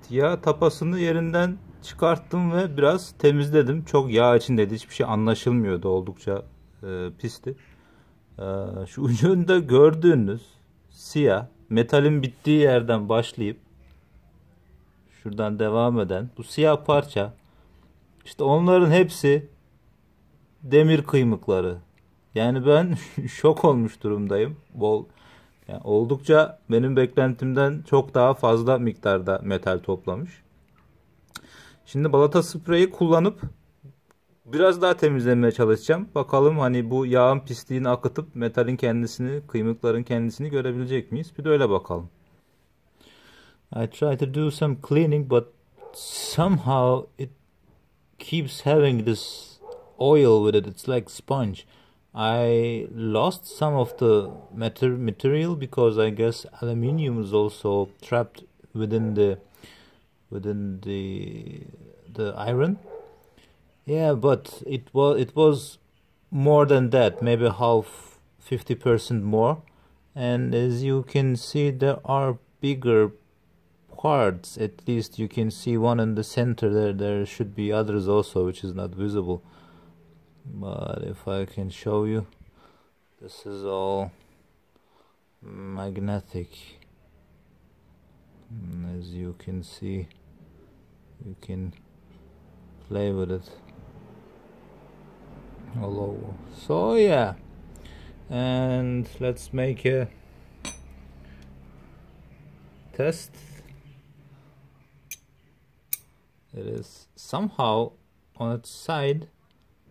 yağ tapasını yerinden çıkarttım ve biraz temizledim. Çok yağ içindeydi. Hiçbir şey anlaşılmıyordu. Oldukça pisti. Şu ucunda gördüğünüz siyah metalin bittiği yerden başlayıp şuradan devam eden bu siyah parça, işte onların hepsi demir kıymıkları. Yani ben şok olmuş durumdayım. Yani oldukça benim beklentimden çok daha fazla miktarda metal toplamış. Şimdi balata spreyi kullanıp biraz daha temizlemeye çalışacağım. Bakalım hani bu yağın pisliğini akıtıp metalin kendisini, kıymıkların kendisini görebilecek miyiz? Bir de öyle bakalım. I try to do some cleaning, but somehow it keeps having this oil with it. It's like sponge. I lost some of the material because I guess aluminium is also trapped within the iron. Yeah, but it was more than that, maybe half, 50% more. And as you can see, there are bigger parts. At least you can see one in the center. There should be others also, which is not visible. But if I can show you, this is all magnetic. As you can see, you can play with it all over. So yeah, and let's make a test. It is somehow on its side,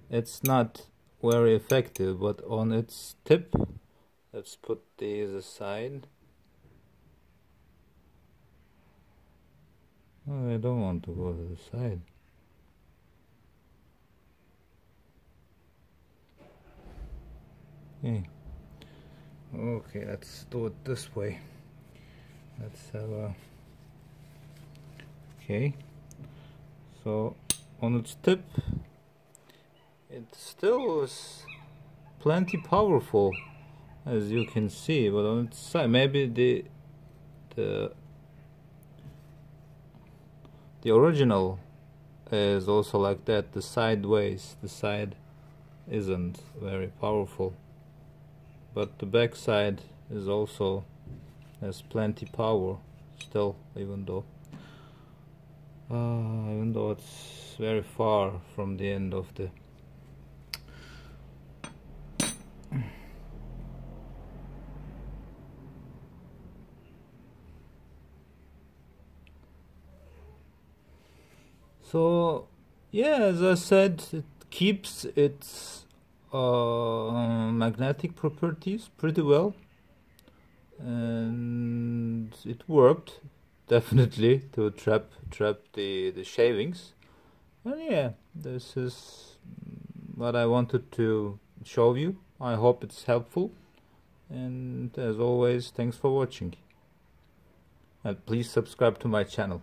it's not very effective, but on its tip, let's put these aside. Oh, I don't want to go to the side. Okay, let's do it this way. Let's have a... Okay, so on its tip, it still is plenty powerful, as you can see, but on its side, maybe the original is also like that. The side isn't very powerful, but the back side is also has plenty power still, even though it's very far from the end of the So yeah, as I said, it keeps its magnetic properties pretty well, and it worked definitely to trap the shavings. And yeah, this is what I wanted to show you. I hope it's helpful, and as always, thanks for watching, and please subscribe to my channel.